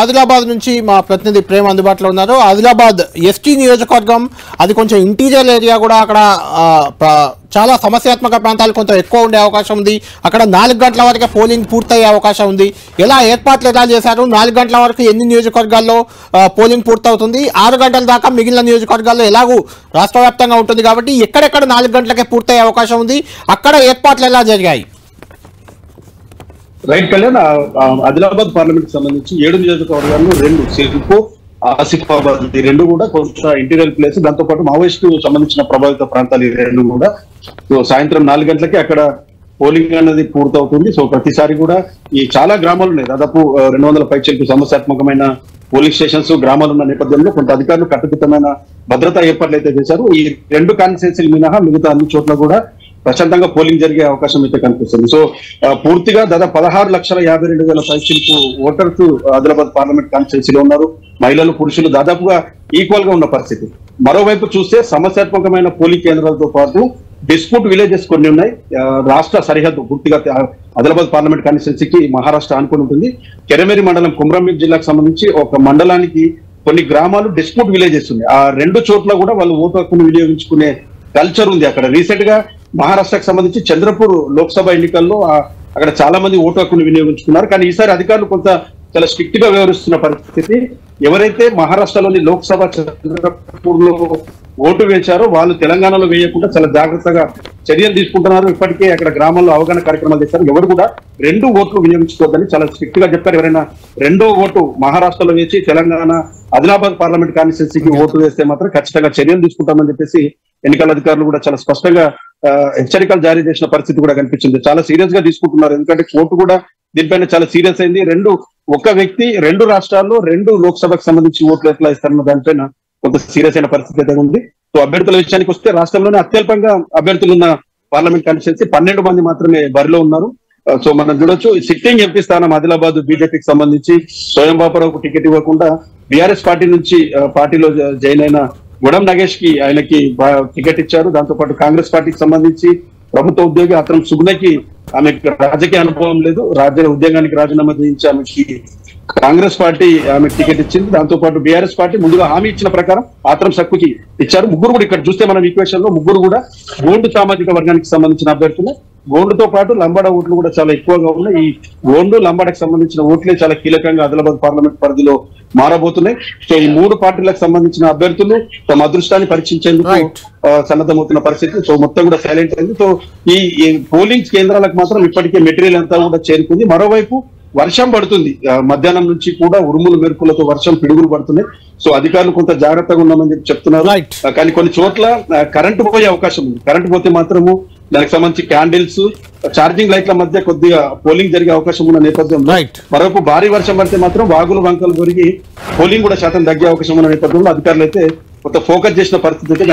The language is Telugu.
ఆదిలాబాద్ నుంచి మా ప్రతినిధి ప్రేమ్ అందుబాటులో ఉన్నారు. ఆదిలాబాద్ ఎస్టీ నియోజకవర్గం, అది కొంచెం ఇంటీరియర్ ఏరియా కూడా, అక్కడ చాలా సమస్యాత్మక ప్రాంతాలు కొంత ఎక్కువ ఉండే అవకాశం ఉంది. అక్కడ 4 గంటల వరకే పోలింగ్ పూర్తయ్యే అవకాశం ఉంది. ఏర్పాట్లు ఎలా చేశారు? 4 గంటల వరకు ఎన్ని నియోజకవర్గాల్లో పోలింగ్ పూర్తవుతుంది? 6 గంటల దాకా మిగిలిన నియోజకవర్గాల్లో ఎలాగూ రాష్ట్ర వ్యాప్తంగా ఉంటుంది కాబట్టి ఎక్కడెక్కడ 4 గంటలకే పూర్తయ్యే అవకాశం ఉంది? అక్కడ ఏర్పాట్లు ఎలా జరిగాయి? రైట్ కళ్యాణ్, ఆదిలాబాద్ పార్లమెంట్ సంబంధించి 7 నియోజకవర్గాల్లో 2 సిర్పూర్, ఆసిఫాబాద్ ఈ 2 కూడా కొంత ఇంటీరియర్ ప్లేస్, దాంతో పాటు మావోయిస్టు సంబంధించిన ప్రభావిత ప్రాంతాలు ఈ 2 కూడా. సో సాయంత్రం 4 గంటలకి అక్కడ పోలింగ్ అనేది పూర్తవుతుంది. సో ప్రతిసారి కూడా ఈ చాలా గ్రామాలు ఉన్నాయి, దాదాపు 200 పైచలకు సమస్యాత్మకమైన పోలింగ్ స్టేషన్స్ గ్రామాలు ఉన్న నేపథ్యంలో కొంత అధికారులు కట్టుదిట్టమైన భద్రతా ఏర్పాట్లు అయితే చేశారు. ఈ 2 కాన్స్టిట్యున్సీలు మినహా మిగతా అన్ని చోట్ల కూడా ప్రశాంతంగా పోలింగ్ జరిగే అవకాశం అయితే కనిపిస్తుంది. సో పూర్తిగా దాదాపు 16,52,000 పైచలకు ఓటర్స్ ఆదిలాబాద్ పార్లమెంట్ కాన్స్టిట్యున్సీలో ఉన్నారు. మహిళలు పురుషులు దాదాపుగా ఈక్వల్ గా ఉన్న పరిస్థితి. మరోవైపు చూస్తే సమస్యాత్మకమైన పోలింగ్ కేంద్రాలతో పాటు డిస్ప్యూట్ విలేజెస్ కొన్ని ఉన్నాయి. రాష్ట్ర సరిహద్దు పూర్తిగా ఆదిలాబాద్ పార్లమెంట్ కాన్స్టిట్యున్సీకి మహారాష్ట్ర అనుకుని ఉంటుంది. కెరమేరి మండలం కుమ్రంభీం జిల్లాకు సంబంధించి ఒక మండలానికి కొన్ని గ్రామాలు డిస్ప్యూట్ విలేజెస్ ఉన్నాయి. ఆ 2 చోట్ల కూడా వాళ్ళు ఓటు హక్కును వినియోగించుకునే కల్చర్ ఉంది. అక్కడ రీసెంట్ గా మహారాష్ట్రకు సంబంధించి చంద్రపూర్ లోక్సభ ఎన్నికల్లో అక్కడ చాలా మంది ఓటు హక్కును వినియోగించుకున్నారు. కానీ ఈసారి అధికారులు కొంత చాలా స్ట్రిక్ట్ గా వ్యవహరిస్తున్న పరిస్థితి. ఎవరైతే మహారాష్ట్రలోని లోక్సభ చంద్రపూర్ లో ఓటు వేశారో వాళ్ళు తెలంగాణలో వేయకుండా చాలా జాగ్రత్తగా చర్యలు తీసుకుంటున్నారు. ఇప్పటికే అక్కడ గ్రామాల్లో అవగాహన కార్యక్రమాలు చేశారు. ఎవరు కూడా 2 ఓట్లు వినియోగించుకోవద్దని చాలా స్ట్రిక్ట్ గా చెప్పారు. ఎవరైనా 2వ ఓటు మహారాష్ట్రలో వేసి తెలంగాణ ఆదిలాబాద్ పార్లమెంట్ కాన్స్టిట్యున్సీకి ఓటు వేస్తే మాత్రం ఖచ్చితంగా చర్యలు తీసుకుంటామని చెప్పేసి ఎన్నికల అధికారులు కూడా చాలా స్పష్టంగా హెచ్చరికలు జారీ చేసిన పరిస్థితి కూడా కనిపించింది. చాలా సీరియస్ గా తీసుకుంటున్నారు. ఎందుకంటే కోర్టు కూడా దీనిపైన చాలా సీరియస్ అయింది. ఒక వ్యక్తి 2 రాష్ట్రాల్లో 2 లోక్సభకు సంబంధించి ఓట్లు ఎట్లా ఇస్తారన్న దానిపైన కొంత సీరియస్ అయిన పరిస్థితి అయితే ఉంది. సో అభ్యర్థుల విషయానికి వస్తే రాష్ట్రంలోనే అత్యల్పంగా అభ్యర్థులు ఉన్న పార్లమెంట్ కాన్స్టిట్యున్సీ 12 మంది మాత్రమే బరిలో ఉన్నారు. సో మనం చూడొచ్చు, సిట్టింగ్ ఎంపీ స్థానం ఆదిలాబాద్ బీజేపీకి సంబంధించి స్వయం బాపరావుకు టికెట్ ఇవ్వకుండా బీఆర్ఎస్ పార్టీ నుంచి పార్టీలో జాయిన్ అయిన గుడం నగేష్ కి ఆయనకి టికెట్ ఇచ్చారు. దాంతో పాటు కాంగ్రెస్ పార్టీకి సంబంధించి ప్రభుత్వ ఉద్యోగి అతను సుగ్నకి ఆమెకు రాజకీయ అనుభవం లేదు, ఉద్యోగానికి రాజీనామా చేయించి ఆమెకి కాంగ్రెస్ పార్టీ ఆమెకు టికెట్ ఇచ్చింది. దాంతో పాటు బీఆర్ఎస్ పార్టీ ముందుగా హామీ ఇచ్చిన ప్రకారం ఆత్రం సక్కుకి ఇచ్చారు. ముగ్గురు కూడా ఇక్కడ చూస్తే మనం ఈక్వేషన్ లో ముగ్గురు కూడా గోండు సామాజిక వర్గానికి సంబంధించిన అభ్యర్థులు. గోండుతో పాటు లంబాడ ఓట్లు కూడా చాలా ఎక్కువగా ఉన్నాయి. ఈ గోండు లంబాడకు సంబంధించిన ఓట్లే చాలా కీలకంగా ఆదిలాబాద్ పార్లమెంట్ పరిధిలో మారబోతున్నాయి. సో ఈ 3 పార్టీలకు సంబంధించిన అభ్యర్థులు తమ అదృష్టాన్ని పరీక్షించేందుకు సన్నద్ధమవుతున్న పరిస్థితి. సో మొత్తం కూడా సైలెంట్ అయింది. సో ఈ పోలింగ్ కేంద్రాలకు మాత్రం ఇప్పటికే మెటీరియల్ అంతా కూడా చేరుకుంది. మరోవైపు వర్షం పడుతుంది. మధ్యాహ్నం నుంచి కూడా ఉరుములు మెరుపులతో వర్షం పిడుగులు పడుతున్నాయి. సో అధికారులు కొంత జాగ్రత్తగా ఉన్నామని చెప్పి చెప్తున్నారు. కానీ కొన్ని చోట్ల కరెంటు పోయే అవకాశం ఉంది. కరెంటు పోతే మాత్రము దానికి సంబంధించి క్యాండిల్స్, ఛార్జింగ్ లైట్ల మధ్య కొద్దిగా పోలింగ్ జరిగే అవకాశం ఉన్న నేపథ్యంలో మరొక భారీ వర్షం పడితే మాత్రం వాగులు వంకలు కొరిగి పోలింగ్ కూడా శాతం తగ్గే అవకాశం ఉన్న నేపథ్యంలో అధికారులు అయితే కొంత ఫోకస్ చేసిన పరిస్థితి అయితే